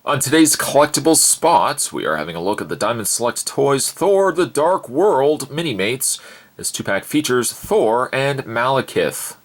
On today's collectible spots, we are having a look at the Diamond Select Toys Thor The Dark World Minimates. This 2-pack features Thor and Malekith.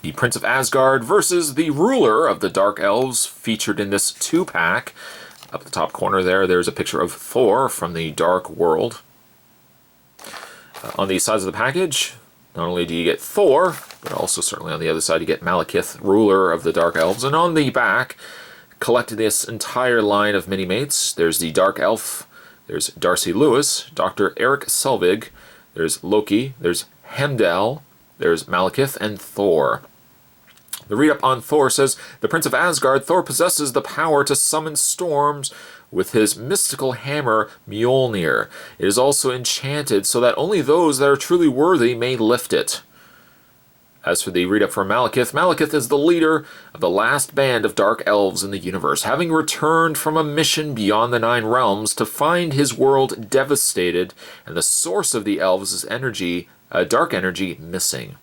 The Prince of Asgard versus the ruler of the Dark Elves, featured in this 2-pack. Up at the top corner there's a picture of Thor from the Dark World. On the sides of the package, not only do you get Thor, but also certainly on the other side you get Malekith, ruler of the Dark Elves. And on the back, collected this entire line of Minimates. There's the Dark Elf, there's Darcy Lewis, Dr. Eric Selvig, there's Loki, there's Heimdall, there's Malekith, and Thor. The read-up on Thor says, the Prince of Asgard, Thor possesses the power to summon storms with his mystical hammer, Mjolnir. It is also enchanted so that only those that are truly worthy may lift it. As for the read-up for Malekith, Malekith is the leader of the last band of Dark Elves in the universe, having returned from a mission beyond the 9 realms to find his world devastated and the source of the elves' energy, dark energy, missing.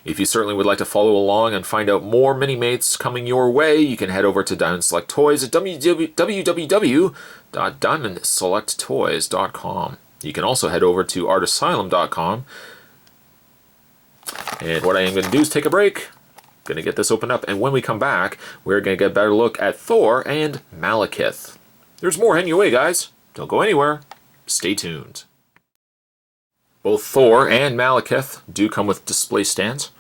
If you certainly would like to follow along and find out more Minimates coming your way, you can head over to Diamond Select Toys at www.diamondselecttoys.com. You can also head over to artasylum.com. And what I am going to do is take a break. Going to get this opened up, and when we come back, we're going to get a better look at Thor and Malekith. There's more heading your way, guys. Don't go anywhere. Stay tuned. Both Thor and Malekith do come with display stands.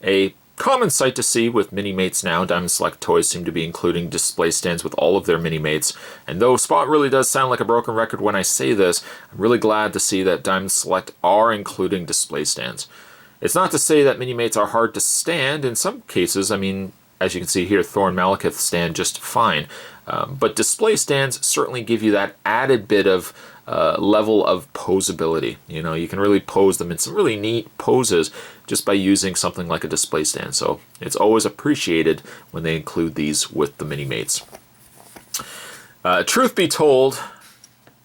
A common sight to see with Minimates now. Diamond Select Toys seem to be including display stands with all of their Minimates. And though Spot really does sound like a broken record when I say this, I'm really glad to see that Diamond Select are including display stands. It's not to say that Minimates are hard to stand. In some cases, I mean, as you can see here, Thor and Malekith stand just fine. But display stands certainly give you that added bit of level of posability. You know, you can really pose them in some really neat poses just by using something like a display stand. So it's always appreciated when they include these with the Minimates. Truth be told,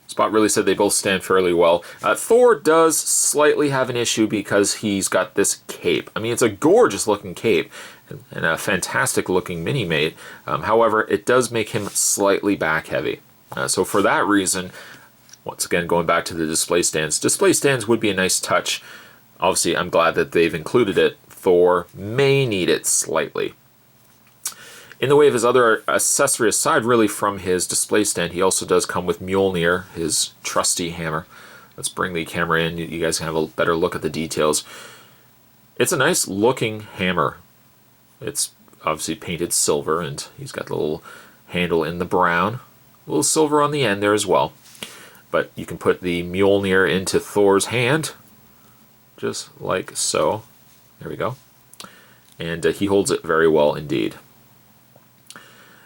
Spot really said they both stand fairly well. Thor does slightly have an issue because he's got this cape. I mean, it's a gorgeous looking cape and a fantastic looking Minimate. However, it does make him slightly back heavy. So for that reason, once again, going back to the display stands would be a nice touch. Obviously, I'm glad that they've included it. Thor may need it slightly. In the way of his other accessory, aside really from his display stand, he also does come with Mjolnir, his trusty hammer. Let's bring the camera in. You guys can have a better look at the details. It's a nice looking hammer. It's obviously painted silver, and he's got the little handle in the brown. A little silver on the end there as well. But you can put the Mjolnir into Thor's hand, just like so. There we go. And he holds it very well indeed.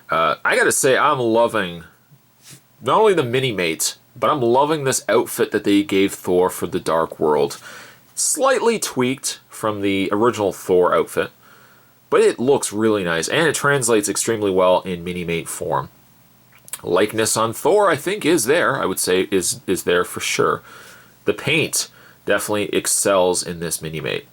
I gotta say, I'm loving not only the Minimates, but I'm loving this outfit that they gave Thor for the Dark World. Slightly tweaked from the original Thor outfit, but it looks really nice, and it translates extremely well in Minimate form. Likeness on Thor, I think, is there. I would say is there for sure. The paint definitely excels in this Minimate.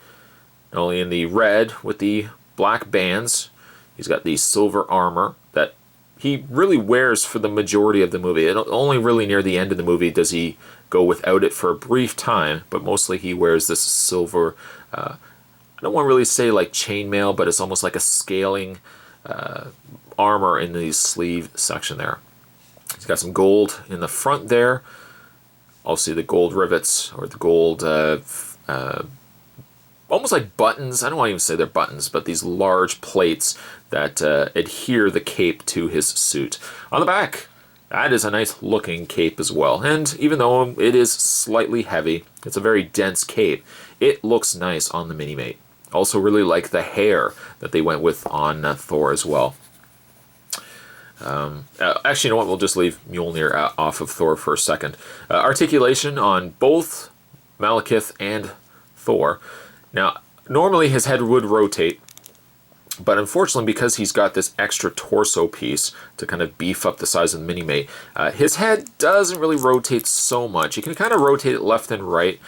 Not only in the red with the black bands, he's got the silver armor that he really wears for the majority of the movie. Only really near the end of the movie does he go without it for a brief time, but mostly he wears this silver, I don't want to really say like chainmail, but it's almost like a scaling armor in the sleeve section there. He's got some gold in the front there. Also the gold rivets, or the gold, almost like buttons. I don't want to even say they're buttons, but these large plates that adhere the cape to his suit. On the back, that is a nice looking cape as well. And even though it is slightly heavy, it's a very dense cape, it looks nice on the Minimate. Also really like the hair that they went with on Thor as well. Actually, you know what? We'll just leave Mjolnir off of Thor for a second. Articulation on both Malekith and Thor. Now, normally his head would rotate, But unfortunately, because he's got this extra torso piece to kind of beef up the size of the Minimate, his head doesn't really rotate so much. You can kind of rotate it left and right.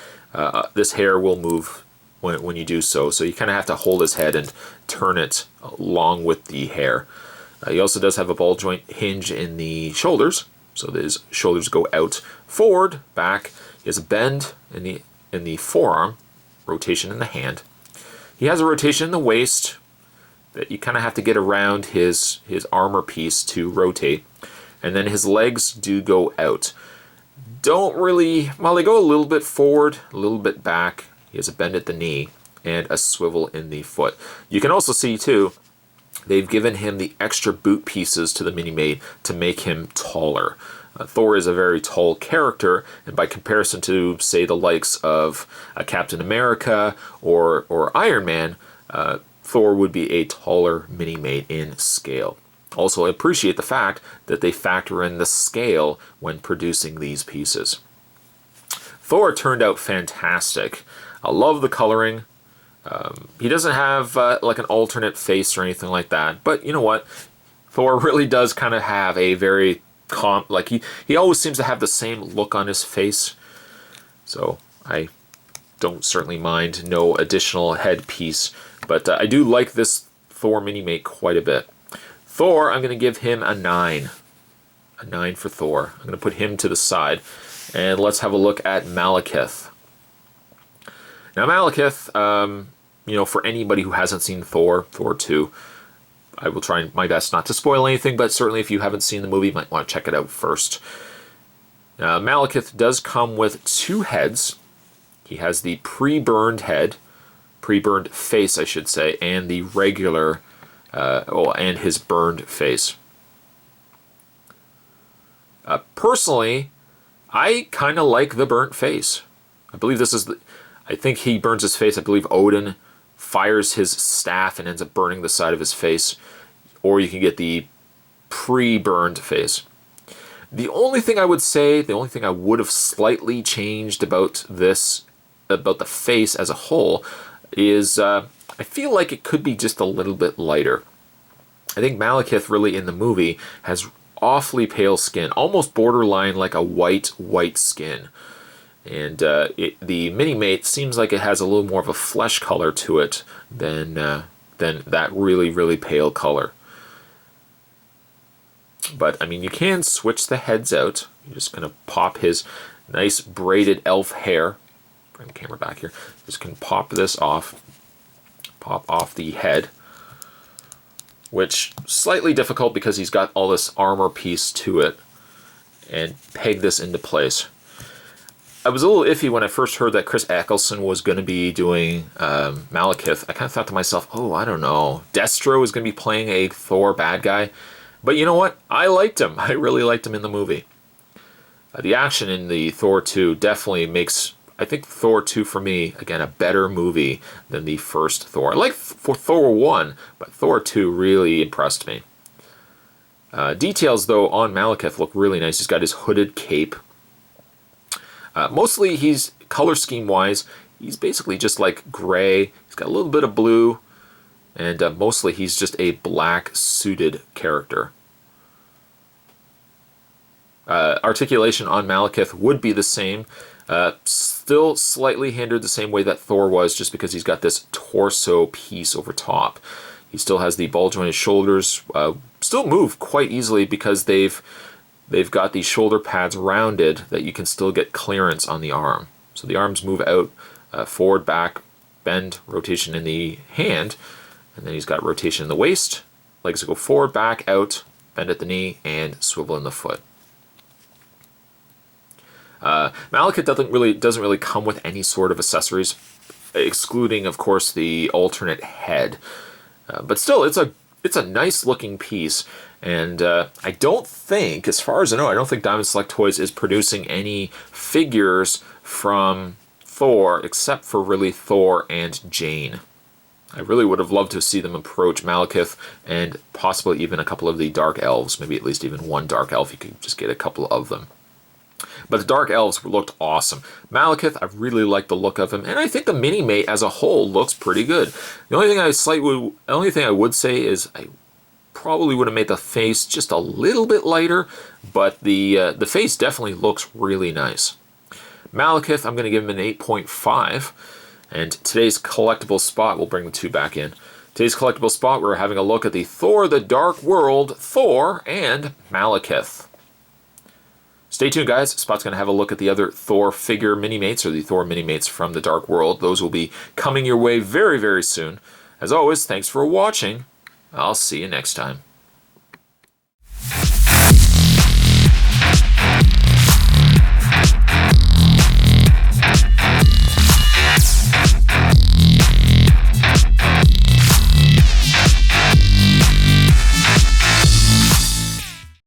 This hair will move when you do so, so you kind of have to hold his head and turn it along with the hair. He also does have a ball joint hinge in the shoulders, so his shoulders go out forward, back. He has a bend in the forearm, rotation in the hand. He has a rotation in the waist that you kind of have to get around his armor piece to rotate. And then his legs do go out. Don't really, well, they go a little bit forward, a little bit back. He has a bend at the knee and a swivel in the foot. You can also see too, they've given him the extra boot pieces to the Minimate to make him taller. Thor is a very tall character, and by comparison to, say, the likes of Captain America or Iron Man, Thor would be a taller Minimate in scale. Also, I appreciate the fact that they factor in the scale when producing these pieces. Thor turned out fantastic. I love the coloring. He doesn't have like an alternate face or anything like that, but you know what? Thor really does kind of have a very like he always seems to have the same look on his face, so I don't certainly mind no additional headpiece, but I do like this Thor Minimate quite a bit. Thor, I'm going to give him a 9. A 9 for Thor. I'm going to put him to the side, and let's have a look at Malekith. Now Malekith, you know, for anybody who hasn't seen Thor 2, I will try my best not to spoil anything, but certainly if you haven't seen the movie, you might want to check it out first. Malekith does come with 2 heads. He has the pre-burned head, pre-burned face, I should say, and the regular, and his burned face. Personally, I kind of like the burnt face. I believe this is I think he burns his face. I believe Odin fires his staff and ends up burning the side of his face, or you can get the pre-burned face. The only thing I would say, the only thing I would have slightly changed about this, about the face as a whole, is I feel like it could be just a little bit lighter. I think Malekith really in the movie has awfully pale skin, almost borderline like a white skin. And the Minimate seems like it has a little more of a flesh color to it than that really pale color. But, I mean, you can switch the heads out. You're just going to pop his nice braided elf hair. Bring the camera back here. Just can pop this off. Pop off the head. Which, slightly difficult because he's got all this armor piece to it. And peg this into place. I was a little iffy when I first heard that Chris Eccleston was going to be doing Malekith. I kind of thought to myself, oh, I don't know. Destro is going to be playing a Thor bad guy. But you know what? I liked him. I really liked him in the movie. The action in the Thor 2 definitely makes, I think Thor 2 for me, again, a better movie than the first Thor. I like Thor 1, but Thor 2 really impressed me. Details, though, on Malekith look really nice. He's got his hooded cape. Mostly, he's color scheme-wise, he's basically just like gray. He's got a little bit of blue, and mostly he's just a black suited character. Articulation on Malekith would be the same. Still slightly hindered the same way that Thor was, just because he's got this torso piece over top. He still has the ball jointed shoulders. Still move quite easily because they've got these shoulder pads rounded that you can still get clearance on the arm. So the arms move out, forward, back, bend, rotation in the hand, and then he's got rotation in the waist. Legs go forward, back, out, bend at the knee, and swivel in the foot. Malekith doesn't really come with any sort of accessories, excluding, of course, the alternate head. But still, it's a nice looking piece. And I don't think, as far as I know, I don't think Diamond Select Toys is producing any figures from Thor, except for really Thor and Jane. I really would have loved to see them approach Malekith and possibly even a couple of the Dark Elves, maybe at least even one Dark Elf. You could just get a couple of them. But the Dark Elves looked awesome. Malekith, I really like the look of him, and I think the Minimate as a whole looks pretty good. The only thing I would say is I probably would have made the face just a little bit lighter, but the face definitely looks really nice. Malekith, I'm going to give him an 8.5, and today's collectible spot, we'll bring the two back in. Today's collectible spot, we're having a look at the Thor the Dark World, Thor, and Malekith. Stay tuned, guys. Spot's going to have a look at the other Thor figure Minimates, or the Thor Minimates from the Dark World. Those will be coming your way very, very soon. As always, thanks for watching. I'll see you next time.